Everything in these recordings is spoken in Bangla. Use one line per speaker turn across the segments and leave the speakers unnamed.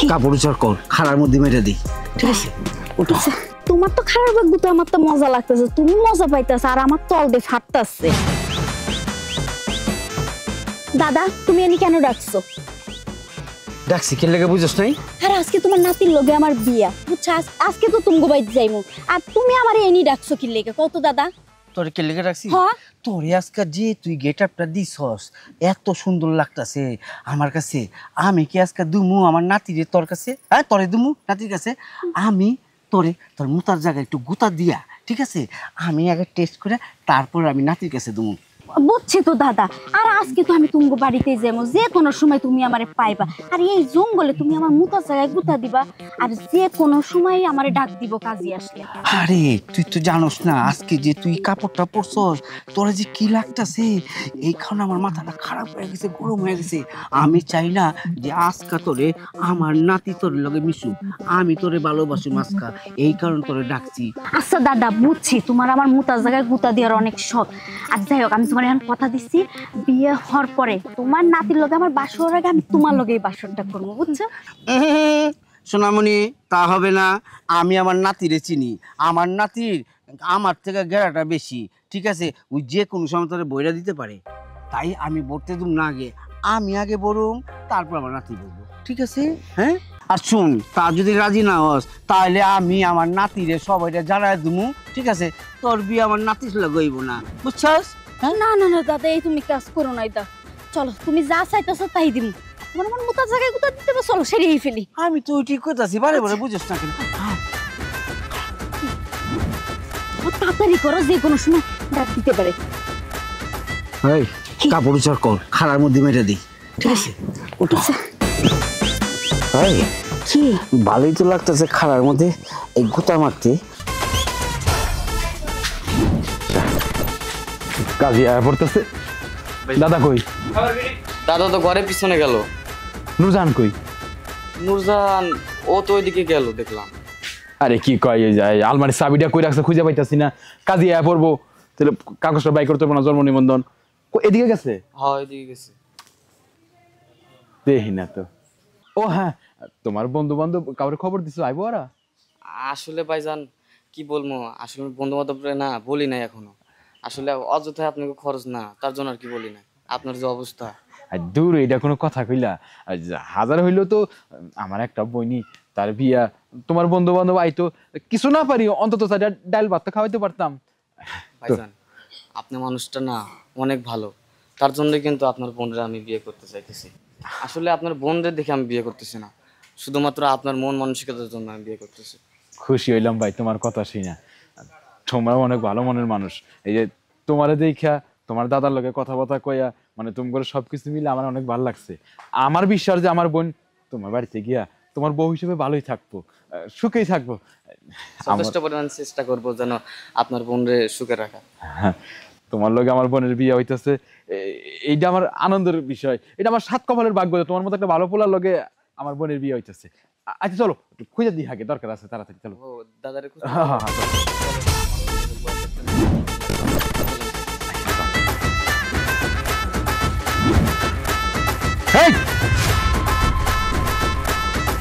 কাপড় উচার কর, খাড়ার মধ্যে মেরে দিই, ঠিক আছে? ওটা
তোমার তো খারাপ লাগবে, তো আমার তো মজা লাগতেছে, তুমি মজা পাইতেছ আর আমার তল দিয়ে ফাটতেছে। দাদা তুমি এনি কেন ডাকছো?
ডাকছি কে লেগে বুঝছ নাই?
আর আজকে তোমার নাতির লগে আমার বিয়া, বুঝছো? আজকে তো তুমি বাইতে যাইমু, আর তুমি আমার এনি ডাকছো কি লেগে কত দাদা?
তোর কে লেগে ডাকছি?
হ্যাঁ
তোর আজকে যে তুই গেটআপটা দিছস এত সুন্দর লাগতাছে আমার কাছে। আমি কি আজকে দুমু আমার নাতিরে তোর কাছে? হ্যাঁ তোরে দুমু নাতির কাছে? আমি তোরে তোর মুতার জায়গায় একটু গুতা দিয়া, ঠিক আছে, আমি আগে টেস্ট করে তারপর আমি নাতির কাছে দুমু।
বুঝছি তো দাদা, আর আজকে তো আমি তুমগো বাড়িতে যাবো, যে কোনো সময় তুমি আমারে পাইবা, আর এই জঙ্গলে তুমি আমার মুতার জায়গায় গুতা দিবা, আর যে কোনো সময় আমারে ডাক দিব কাজে আসলে।
আরে তুই তো জানোস না আজকে যে তুই কাপড়টা পরছস তোরা যে কি লাগতাছে, এইখানে আমার মাথাটা খারাপ হয়ে গেছে, গরম হয়ে গেছে। আমি চাই না যে আজকা তোরে আমার নাতি তোর লগে মিশু, আমি তোরে ভালোবাসি আজকা, এই কারণ তোরে ডাকছি।
আচ্ছা দাদা বুঝছি তোমার আমার মুতার জায়গায় গুতা দেওয়ার অনেক শখ, আর যাই হোক আমি তোমার এখন কথা দিচ্ছি, বিয়ে হওয়ার পরে তোমার নাতির লগে আমার বাসর আগে আমি তোমার লগে এই বাসরটা করবো, বুঝছো?
সোনামণি তা হবে না, আমি আমার নাতিরে চিনি, আমার নাতির আমার থেকে গেরাটা বেশি, ঠিক আছে? ওই যে কোনো সময় তোরে বইরা দিতে পারে, তাই আমি বলতে দুম না, আগে আমি আগে বলুম তারপর আমার নাতি বলবো, ঠিক আছে? হ্যাঁ আর শুন, তা যদি রাজি না হস তাহলে আমি আমার নাতিরে সবাইটা জানাই দিমু, ঠিক আছে? তোর বিয়ে আমার নাতির লগইব না, বুঝছস?
না না না দাদা, এই তুমি কাজ করো না, দা চলো তুমি যা চাইতেছো তাই দিমু, তোমার আমার মুতার জায়গায় গুতা দিতে হবে, চলো সেরেই ফেলি।
আমি তো ঠিক করতেছি, বারে বারে বুঝছ না কেন?
তাড়াতাড়ি করো, যে কোনো সময় ডাক দিতে পারে।
এই কাপড় উচার কর, খাড়ার মধ্যে মেরে দিই, ঠিক আছে? ওটা
কি
ভালোই তো লাগতেছে খাড়ার মধ্যে এই গুতা মারতে।
কাজী আয়া পড়তেছে। দাদা কই?
দাদা তো ঘরের পিছনে গেল।
নুরজান কই?
নুরজান ও তো ওইদিকে গেল দেখলাম।
আরে কি কয়, এই যায় আলমারির চাবিটা কই রাখছে খুঁজে পাইতাছি না। কাজী আয়া পড়বো, তাহলে কাগজটা বাই করতে পারবো না, জন্ম নিবন্ধন। এদিকে গেছে?
হ্যাঁ এদিকে গেছে।
দেখি না তো। ও হ্যাঁ, তোমার বন্ধু বান্ধব কাউরে খবর দিছো আইবো ওরা?
আসলে ভাইজান কি বলবো, আসলে বন্ধু বান্ধব না বলি নাই এখনো, আসলে অযথায় আপনাকে খরচ না, তার জন্য আর কি বলি না। আপনার যে অবস্থা,
দূর, এটা কোনো কথা কইলা? হাজার হইলেও তো আমার একটা বইনি, তার বিয়া, তোমার বন্ধু বান্ধব আইতো, কিছু না পারি অন্তত ডাল ভাত তো খাওয়াইতে পারতাম।
ভাইজান আপনি মানুষটা না অনেক ভালো, তার জন্য কিন্তু আপনার বোনরা আমি বিয়ে করতে চাইতেছি। আসলে আপনার বোনদের দেখে আমি বিয়ে করতেছি না, শুধুমাত্র আপনার মন মানসিকতার জন্য আমি বিয়ে করতেছি।
খুশি হইলাম ভাই তোমার কথা শুনে, তোমরা অনেক ভালো মনের মানুষ। এই যে তোমারে দেখা, তোমার দাদার লগে কথাবার্তা কইয়া, মানে তুমি করে সবকিছু মিলে আমার অনেক ভালো লাগছে। আমার বিশ্বাস যে আমার বোন তোমার বাড়িতে গিয়া তোমার বউ হিসেবে ভালোই থাকবো, সুখেই থাকবো।
যথেষ্ট পরিমাণ চেষ্টা করবো যেন আপনার বোনরে সুখে রাখা।
তোমার লগে আমার বোনের বিয়ে হইতেছে, এইটা আমার আনন্দের বিষয়, এটা আমার সাত কপালের ভাগ্য, তোমার মতো একটা ভালো পোলার লগে আমার বোনের বিয়ে হইতেছে। আচ্ছা চলো খুঁজে দিই, আগে দরকার আছে, তাড়াতাড়ি চলো।
ও দাদারে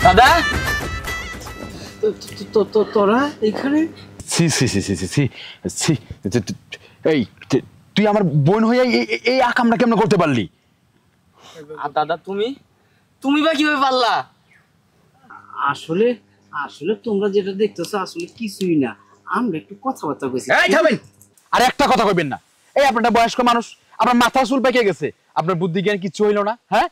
দাদা
তোরা এখানে?
এই তুই আমার বোন হইয়া এই আকামটা কেমন করতে পারলি?
আর দাদা তুমি তুমি বা কিভাবে পারলা?
আসলে আসলে তোমরা যেটা দেখতেছো আসলে কিছুই না, আমরা একটু কথাবার্তা কইছি।
এই থামেন, আর একটা কথা কইবেন না। এই আপনারা বয়স্ক মানুষ, আপনার মাথা চুল পেকে গেছে, আপনার বুদ্ধি জ্ঞান কিছু হইল না। হ্যাঁ,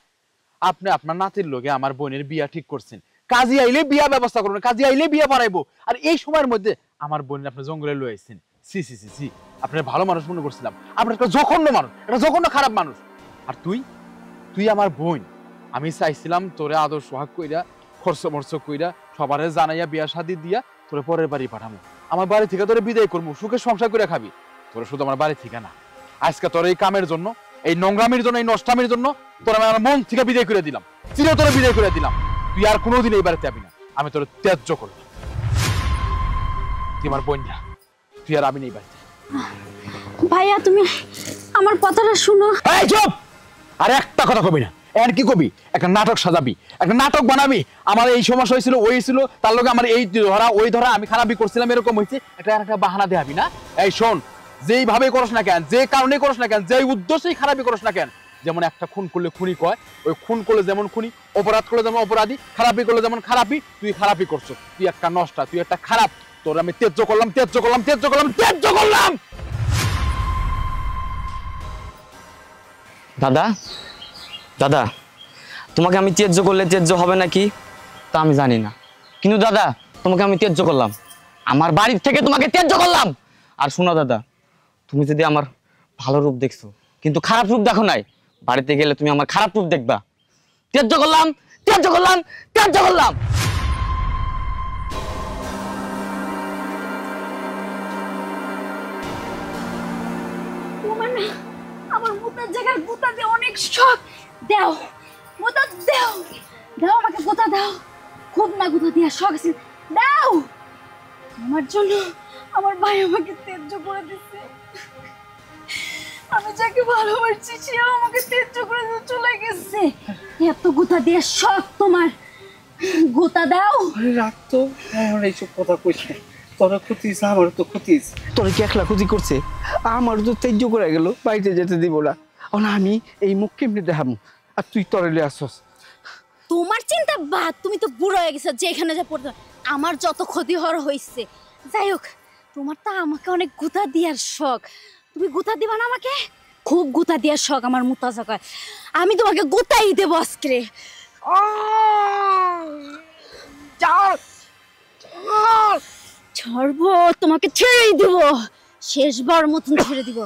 আপনি আপনার নাতির লগে আমার বোনের বিয়া ঠিক করছেন, কাজী আইলে বিয়া ব্যবস্থা করবেন, কাজী আইলে বিয়া বাড়াইবো, আর এই সময়ের মধ্যে আমার বোনের আপনি জঙ্গলে লয়ে আইছেন। সি সি সি সি, আপনার ভালো মানুষ মনে করছিলাম, আপনার একটা জঘন্য মানুষ, একটা জঘন্য খারাপ মানুষ। আর তুই তুই আমার বোন, আমি চাইছিলাম তোরে আদর সোহাগ কইরা, খরচ মরচ কইরা, সবারে জানাইয়া বিয়া শাদি দিয়া তোরে পরের বাড়ি পাঠামো, আমার বাড়ি থেকে তোরে বিদায় করবো, সুখে সংসার করে খাবি। তোরে শুধু আমার বাড়ি থেকে না, আজকে তোর এই কামের জন্য, এই নোংরামির জন্য, এই নষ্টামির জন্য তোর আমি আমার মন থেকে বিদায় করে দিলাম, চিরে তোরে বিদায় করে দিলাম। তুই আর কোনোদিন এই বাড়িতে যাবি না, আমি তোর ত্যায্য করলাম। তুই আমার বোন না, তুই আর আমি নেই বাড়িতে।
ভাইয়া তুমি আমার কথাটা শুনো।
এই চুপ, আর একটা কথা কবি না। এর কি কবি একটা নাটক সাজাবি, একটা নাটক বানাবি, আমার এই সমস্যা হয়েছিল, ওই ছিল, তার লগে আমার এই ধরা ওই ধরা, আমি খারাপই করছিলাম, এরকম হয়েছে, একটা বাহানা দেখাবি না? এই শোন, যেইভাবে করস না কেন, যে কারণে করস না কেন, যে উদ্দেশ্যেই খারাপই করস না কেন, যেমন একটা খুন করলে খুনি কয়, ওই খুন করলে যেমন খুনি, অপরাধ করলে যেমন অপরাধী, খারাপি করলে যেমন খারাপি, তুই খারাপই করছো, তুই একটা নষ্টা, তুই একটা খারাপ, তোর আমি ত্যায্য করলাম, ত্যায্য করলাম, ত্যায্য করলাম, ত্যায্য করলাম।
দাদা, দাদা, তোমাকে আমি ত্যায্য করলে ত্যায্য হবে নাকি তা আমি জানি না, কিন্তু দাদা তোমাকে আমি ত্যায্য করলাম, আমার বাড়ির থেকে তোমাকে ত্যায্য করলাম। আর শোনো দাদা, তুমি যদি আমার ভালো রূপ দেখছো কিন্তু খারাপ রূপ দেখো নাই, বাড়িতে গেলে তুমি আমার খারাপ রূপ দেখবা। ত্যায্য করলাম, ত্যায্য করলাম, ত্যায্য করলাম।
তোমার না আমার মুতার জায়গায় গুতা দিয়ে অনেক শখ। দাও গুতা, দাও দাও, আমাকে গুতা দাও, খুব না গুতা দিয়ে শখ আছে, দাও। আমার জন্য আমার ভাই আমাকে ত্যায্য করে দিচ্ছে, আমি যাকে ভালোবাসছি সেও আমাকে ত্যায্য করে দিয়ে চলে গেছে। এত গুতা দিয়ে শখ তোমার, গুতা দাও।
আরে রাখ তো, এখন এইসব কথা কইস না। তোরা ক্ষতিস, আমারও তো ক্ষতিস। তোরা কি একলা ক্ষতি করছে? আমারও তো ত্যায্য করে গেল, বাড়িতে যেতে দিব না। আমি এই মুখ কেমনি দেখাবো, আর তুই তরেলে আসছস।
তোমার চিন্তা বাদ, তুমি তো বুড়ো হয়ে গেছো, যেখানে যা পড়তো। আমার যত ক্ষতি হওয়ার হয়েছে, যাই হোক, তোমার তো আমাকে অনেক গুতা দেওয়ার শখ, তুমি গুতা দিবা না আমাকে? খুব গুতা দেওয়ার শখ আমার মুতা জায়গায়, আমি তোমাকে গুতাই দেবো আজকে। ছাড়বো তোমাকে, ছেড়েই দেবো, শেষবার মতন ছেড়ে দিব।